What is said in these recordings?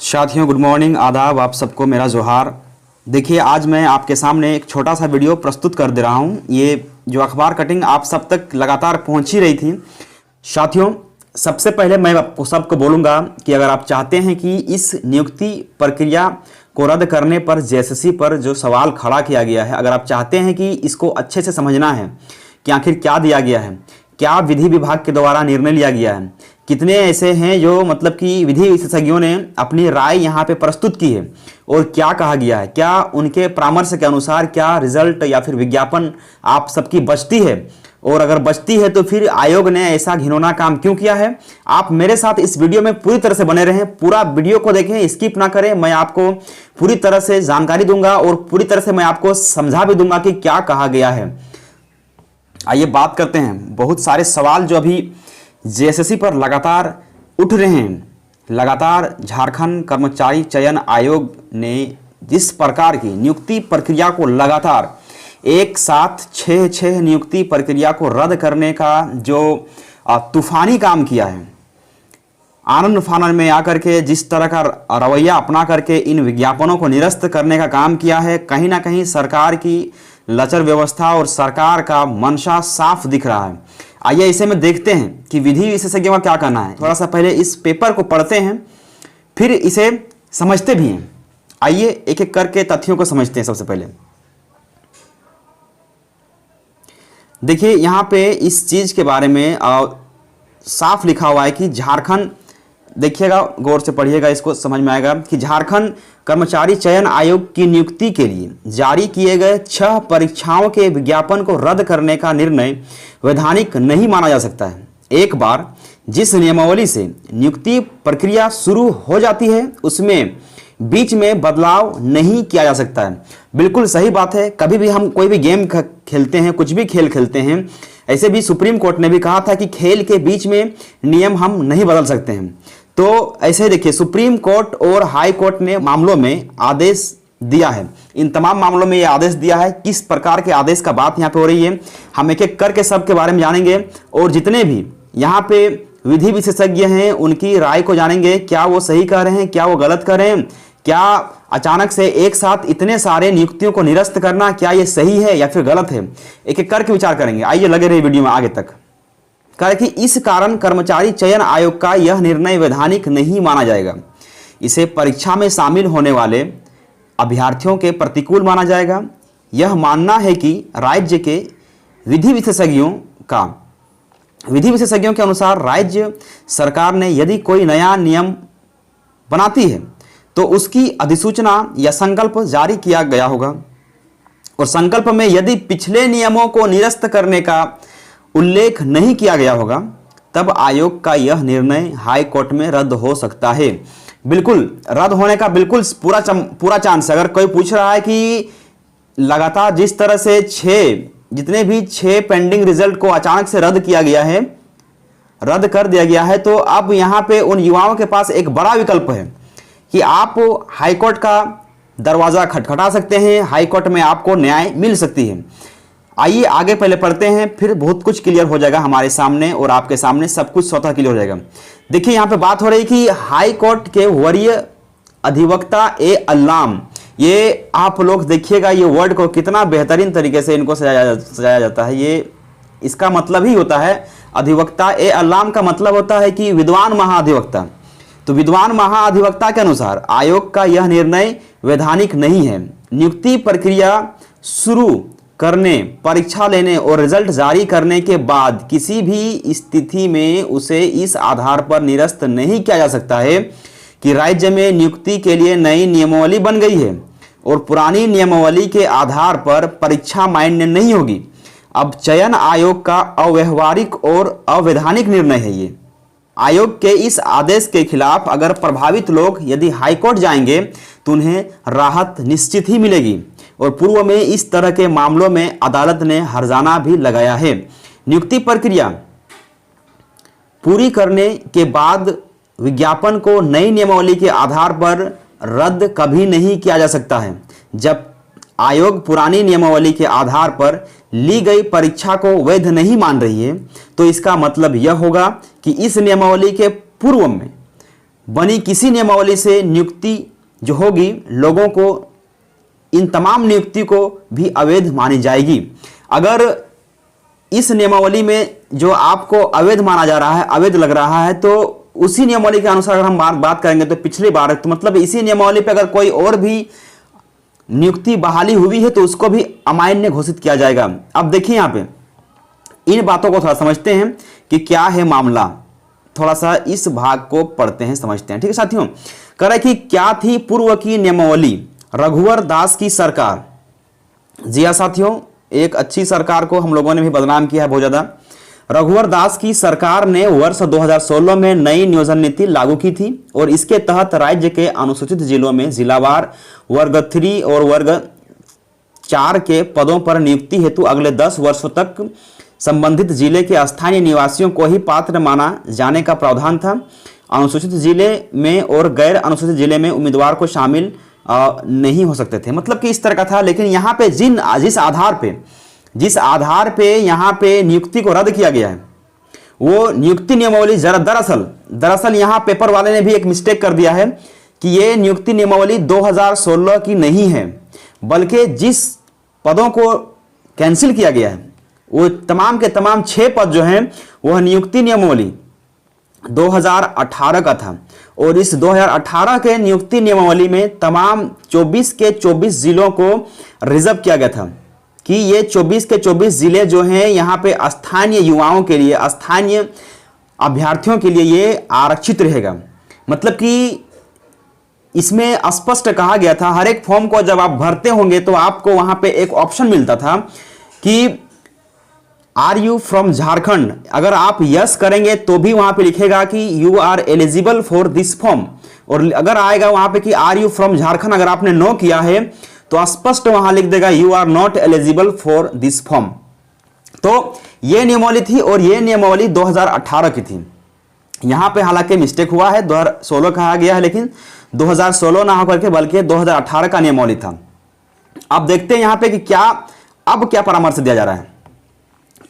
साथियों good morning, आदाब, आप सबको मेरा जोहार। देखिए आज मैं आपके सामने एक छोटा सा वीडियो प्रस्तुत कर दे रहा हूँ। ये जो अखबार कटिंग आप सब तक लगातार पहुँच ही रही थी। साथियों सबसे पहले मैं आपको सबको बोलूँगा कि अगर आप चाहते हैं कि इस नियुक्ति प्रक्रिया को रद्द करने पर जेएसएससी पर जो सवाल खड़ा किया गया है, अगर आप चाहते हैं कि इसको अच्छे से समझना है कि आखिर क्या दिया गया है, क्या विधि विभाग के द्वारा निर्णय लिया गया है, कितने ऐसे हैं जो मतलब कि विधि विशेषज्ञों ने अपनी राय यहाँ पे प्रस्तुत की है और क्या कहा गया है, क्या उनके परामर्श के अनुसार क्या रिजल्ट या फिर विज्ञापन आप सबकी बचती है, और अगर बचती है तो फिर आयोग ने ऐसा घिनौना काम क्यों किया है। आप मेरे साथ इस वीडियो में पूरी तरह से बने रहें, पूरा वीडियो को देखें, स्किप ना करें। मैं आपको पूरी तरह से जानकारी दूंगा और पूरी तरह से मैं आपको समझा भी दूंगा कि क्या कहा गया है। आइए बात करते हैं। बहुत सारे सवाल जो अभी जेएसएससी पर लगातार उठ रहे हैं। लगातार झारखंड कर्मचारी चयन आयोग ने जिस प्रकार की नियुक्ति प्रक्रिया को लगातार एक साथ छह नियुक्ति प्रक्रिया को रद्द करने का जो तूफानी काम किया है, आनंद फानन में आकर के जिस तरह का रवैया अपना करके इन विज्ञापनों को निरस्त करने का काम किया है, कहीं ना कहीं सरकार की लचर व्यवस्था और सरकार का मंशा साफ दिख रहा है। आइए इसे में देखते हैं कि विधि विशेषज्ञों का क्या कहना है। थोड़ा सा पहले इस पेपर को पढ़ते हैं, फिर इसे समझते भी हैं। आइए एक एक करके तथ्यों को समझते हैं। सबसे पहले देखिए यहाँ पे इस चीज के बारे में साफ लिखा हुआ है कि झारखंड, देखिएगा गौर से पढ़िएगा, इसको समझ में आएगा कि झारखंड कर्मचारी चयन आयोग की नियुक्ति के लिए जारी किए गए 6 परीक्षाओं के विज्ञापन को रद्द करने का निर्णय वैधानिक नहीं माना जा सकता है। एक बार जिस नियमावली से नियुक्ति प्रक्रिया शुरू हो जाती है उसमें बीच में बदलाव नहीं किया जा सकता है। बिल्कुल सही बात है। कभी भी हम कोई भी गेम खेलते हैं, कुछ भी खेल खेलते हैं, ऐसे भी सुप्रीम कोर्ट ने भी कहा था कि खेल के बीच में नियम हम नहीं बदल सकते हैं। तो ऐसे देखिए सुप्रीम कोर्ट और हाई कोर्ट ने मामलों में आदेश दिया है। इन तमाम मामलों में ये आदेश दिया है। किस प्रकार के आदेश का बात यहाँ पे हो रही है, हम एक एक करके सब के बारे में जानेंगे और जितने भी यहाँ पे विधि विशेषज्ञ हैं उनकी राय को जानेंगे। क्या वो सही कह रहे हैं, क्या वो गलत कह रहे हैं, क्या अचानक से एक साथ इतने सारे नियुक्तियों को निरस्त करना, क्या ये सही है या फिर गलत है, एक एक करके विचार करेंगे। आइए लगे रहिए वीडियो में आगे तक। कहा कि इस कारण कर्मचारी चयन आयोग का यह निर्णय वैधानिक नहीं माना जाएगा। इसे परीक्षा में शामिल होने वाले अभ्यर्थियों के प्रतिकूल माना जाएगा। यह मानना है कि राज्य के विधि विशेषज्ञों के अनुसार राज्य सरकार ने यदि कोई नया नियम बनाती है तो उसकी अधिसूचना या संकल्प जारी किया गया होगा और संकल्प में यदि पिछले नियमों को निरस्त करने का उल्लेख नहीं किया गया होगा तब आयोग का यह निर्णय हाई कोर्ट में रद्द हो सकता है। बिल्कुल रद्द होने का बिल्कुल पूरा चांस। अगर कोई पूछ रहा है कि लगातार जिस तरह से जितने भी 6 पेंडिंग रिजल्ट को अचानक से रद्द कर दिया गया है, तो अब यहाँ पे उन युवाओं के पास एक बड़ा विकल्प है कि आप हाईकोर्ट का दरवाजा खटखटा सकते हैं। हाईकोर्ट में आपको न्याय मिल सकती है। आइए आगे पहले पढ़ते हैं, फिर बहुत कुछ क्लियर हो जाएगा हमारे सामने और आपके सामने सब कुछ स्वतः क्लियर हो जाएगा। देखिए यहाँ पे बात हो रही कि हाई कोर्ट के वरीय अधिवक्ता ए अल्लाम, ये आप लोग देखिएगा ये वर्ड को कितना बेहतरीन तरीके से इनको सजाया जाता है। ये इसका मतलब ही होता है अधिवक्ता ए अल्लाम का मतलब होता है कि विद्वान महाअधिवक्ता। तो विद्वान महाअधिवक्ता के अनुसार आयोग का यह निर्णय वैधानिक नहीं है। नियुक्ति प्रक्रिया शुरू करने, परीक्षा लेने और रिजल्ट जारी करने के बाद किसी भी स्थिति में उसे इस आधार पर निरस्त नहीं किया जा सकता है कि राज्य में नियुक्ति के लिए नई नियमावली बन गई है और पुरानी नियमावली के आधार पर परीक्षा मान्य नहीं होगी। अब चयन आयोग का अव्यावहारिक और अवैधानिक निर्णय है। ये आयोग के इस आदेश के खिलाफ अगर प्रभावित लोग यदि हाईकोर्ट जाएंगे तो उन्हें राहत निश्चित ही मिलेगी और पूर्व में इस तरह के मामलों में अदालत ने हर्जाना भी लगाया है। नियुक्ति प्रक्रिया पूरी करने के बाद विज्ञापन को नई नियमावली के आधार पर रद्द कभी नहीं किया जा सकता है। जब आयोग पुरानी नियमावली के आधार पर ली गई परीक्षा को वैध नहीं मान रही है तो इसका मतलब यह होगा कि इस नियमावली के पूर्व में बनी किसी नियमावली से नियुक्ति जो होगी, लोगों को इन तमाम नियुक्ति को भी अवैध मानी जाएगी। अगर इस नियमावली में जो आपको अवैध माना जा रहा है, अवैध लग रहा है, तो उसी नियमावली के अनुसार अगर हम बात करेंगे तो पिछली बार, तो मतलब इसी नियमावली पे अगर कोई और भी नियुक्ति बहाली हुई है तो उसको भी अमान्य घोषित किया जाएगा। अब देखिए यहाँ पे इन बातों को थोड़ा समझते हैं कि क्या है मामला, थोड़ा सा इस भाग को पढ़ते हैं, समझते हैं। ठीक है साथियों, कह रहे कि क्या थी पूर्व की नियमावली, रघुवर दास की सरकार। जी हाँ साथियों, एक अच्छी सरकार को हम लोगों ने भी बदनाम किया है बहुत ज्यादा। रघुवर दास की सरकार ने वर्ष 2016 में नई नियोजन नीति लागू की थी और इसके तहत राज्य के अनुसूचित जिलों में जिलावार वर्ग 3 और वर्ग 4 के पदों पर नियुक्ति हेतु अगले 10 वर्षों तक संबंधित जिले के स्थानीय निवासियों को ही पात्र माना जाने का प्रावधान था। अनुसूचित जिले में और गैर अनुसूचित जिले में उम्मीदवार को शामिल नहीं हो सकते थे, मतलब कि इस तरह का था। लेकिन यहाँ पे जिस आधार पे यहाँ पे नियुक्ति को रद्द किया गया है, वो नियुक्ति नियमावली दरअसल यहाँ पेपर वाले ने भी एक मिस्टेक कर दिया है कि ये नियुक्ति नियमावली 2016 की नहीं है, बल्कि जिस पदों को कैंसिल किया गया है वो तमाम के तमाम 6 पद जो हैं वह नियुक्ति नियमावली 2018 का था। और इस 2018 के नियुक्ति नियमावली में तमाम 24 के 24 जिलों को रिजर्व किया गया था कि ये 24 के 24 जिले जो हैं यहाँ पे स्थानीय युवाओं के लिए, स्थानीय अभ्यर्थियों के लिए ये आरक्षित रहेगा। मतलब कि इसमें स्पष्ट कहा गया था, हर एक फॉर्म को जब आप भरते होंगे तो आपको वहां पे एक ऑप्शन मिलता था कि आर यू फ्रॉम झारखंड। अगर आप यस करेंगे तो भी वहां पे लिखेगा कि you are eligible for this form, और अगर आएगा वहां पे कि आर यू फ्रॉम झारखंड, अगर आपने नो किया है तो स्पष्ट वहां लिख देगा you are not eligible for this form. तो ये नियमावली थी और ये नियमावली 2018 की थी। यहां पे हालांकि मिस्टेक हुआ है, 2016 कहा गया है, लेकिन 2016 ना होकर के बल्कि 2018 का नियमावली था। अब देखते हैं यहां पे कि अब क्या परामर्श दिया जा रहा है,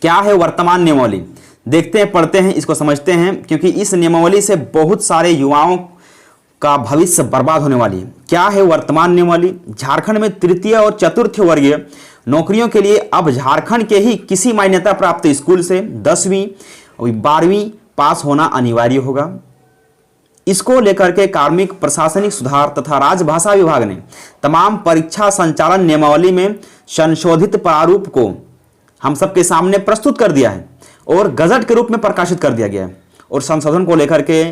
क्या है वर्तमान नियमावली। देखते हैं, पढ़ते हैं, इसको समझते हैं, क्योंकि इस नियमावली से बहुत सारे युवाओं का भविष्य बर्बाद होने वाली है। क्या है वर्तमान नियमावली। झारखंड में तृतीय और चतुर्थ वर्गीय नौकरियों के लिए अब झारखंड के ही किसी मान्यता प्राप्त स्कूल से 10वीं और 12वीं पास होना अनिवार्य होगा। इसको लेकर के कार्मिक प्रशासनिक सुधार तथा राजभाषा विभाग ने तमाम परीक्षा संचालन नियमावली में संशोधित प्रारूप को हम सबके सामने प्रस्तुत कर दिया है और गजट के रूप में प्रकाशित कर दिया गया है। और संशोधन को लेकर के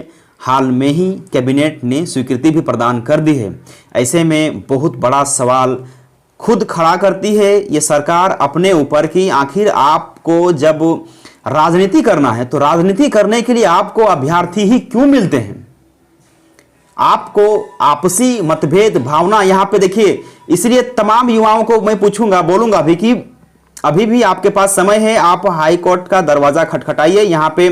हाल में ही कैबिनेट ने स्वीकृति भी प्रदान कर दी है। ऐसे में बहुत बड़ा सवाल खुद खड़ा करती है ये सरकार अपने ऊपर कि आखिर आपको जब राजनीति करना है तो राजनीति करने के लिए आपको अभ्यर्थी ही क्यों मिलते हैं। आपको आपसी मतभेद भावना यहाँ पे देखिए, इसलिए तमाम युवाओं को मैं पूछूंगा, बोलूंगा भी कि अभी भी आपके पास समय है, आप हाई कोर्ट का दरवाजा खटखटाइए। यहाँ पे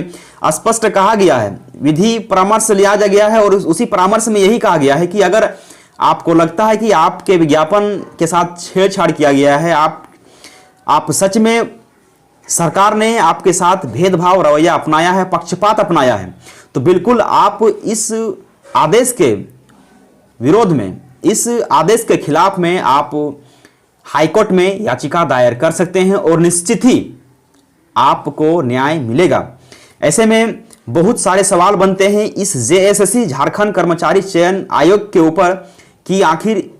स्पष्ट कहा गया है, विधि परामर्श लिया गया है और उसी परामर्श में यही कहा गया है कि अगर आपको लगता है कि आपके विज्ञापन के साथ छेड़छाड़ किया गया है, आप सच में सरकार ने आपके साथ भेदभाव रवैया अपनाया है, पक्षपात अपनाया है, तो बिल्कुल आप इस आदेश के विरोध में, इस आदेश के खिलाफ में आप हाईकोर्ट में याचिका दायर कर सकते हैं और निश्चित ही आपको न्याय मिलेगा। ऐसे में बहुत सारे सवाल बनते हैं इस जेएसएससी झारखंड कर्मचारी चयन आयोग के ऊपर कि आखिर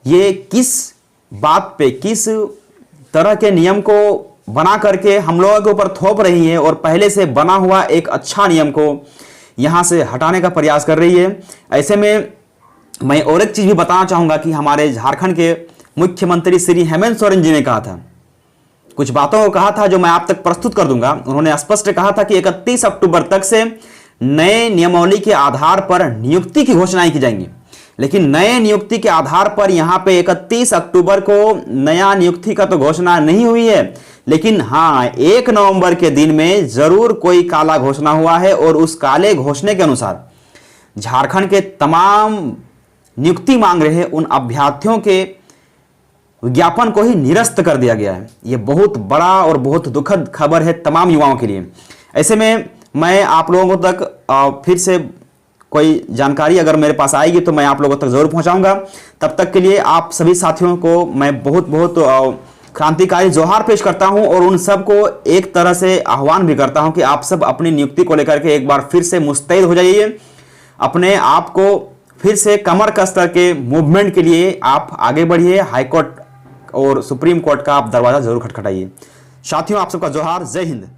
ये किस बात पे, किस तरह के नियम को बना करके हम लोगों के ऊपर थोप रही है और पहले से बना हुआ एक अच्छा नियम को यहां से हटाने का प्रयास कर रही है। ऐसे में मैं और एक चीज भी बताना चाहूंगा कि हमारे झारखंड के मुख्यमंत्री श्री हेमंत सोरेन जी ने कहा था, कुछ बातों को कहा था जो मैं आप तक प्रस्तुत कर दूंगा। उन्होंने स्पष्ट कहा था कि 31 अक्टूबर तक से नए नियमावली के आधार पर नियुक्ति की घोषणाएं की जाएंगी। लेकिन नए नियुक्ति के आधार पर यहां पे 31 अक्टूबर को नया नियुक्ति का तो घोषणा नहीं हुई है, लेकिन हाँ 1 नवंबर के दिन में जरूर कोई काला घोषणा हुआ है और उस काले घोषणे के अनुसार झारखंड के तमाम नियुक्ति मांग रहे उन अभ्यर्थियों के विज्ञापन को ही निरस्त कर दिया गया है। यह बहुत बड़ा और बहुत दुखद खबर है तमाम युवाओं के लिए। ऐसे में मैं आप लोगों तक फिर से कोई जानकारी अगर मेरे पास आएगी तो मैं आप लोगों तक ज़रूर पहुंचाऊंगा। तब तक के लिए आप सभी साथियों को मैं बहुत बहुत क्रांतिकारी जोहार पेश करता हूं और उन सब को एक तरह से आह्वान भी करता हूं कि आप सब अपनी नियुक्ति को लेकर के एक बार फिर से मुस्तैद हो जाइए। अपने आप को फिर से कमर कस करके मूवमेंट के लिए आप आगे बढ़िए। हाईकोर्ट और सुप्रीम कोर्ट का आप दरवाज़ा जरूर खटखटाइए। साथियों, आप सबका जोहार। जय हिंद।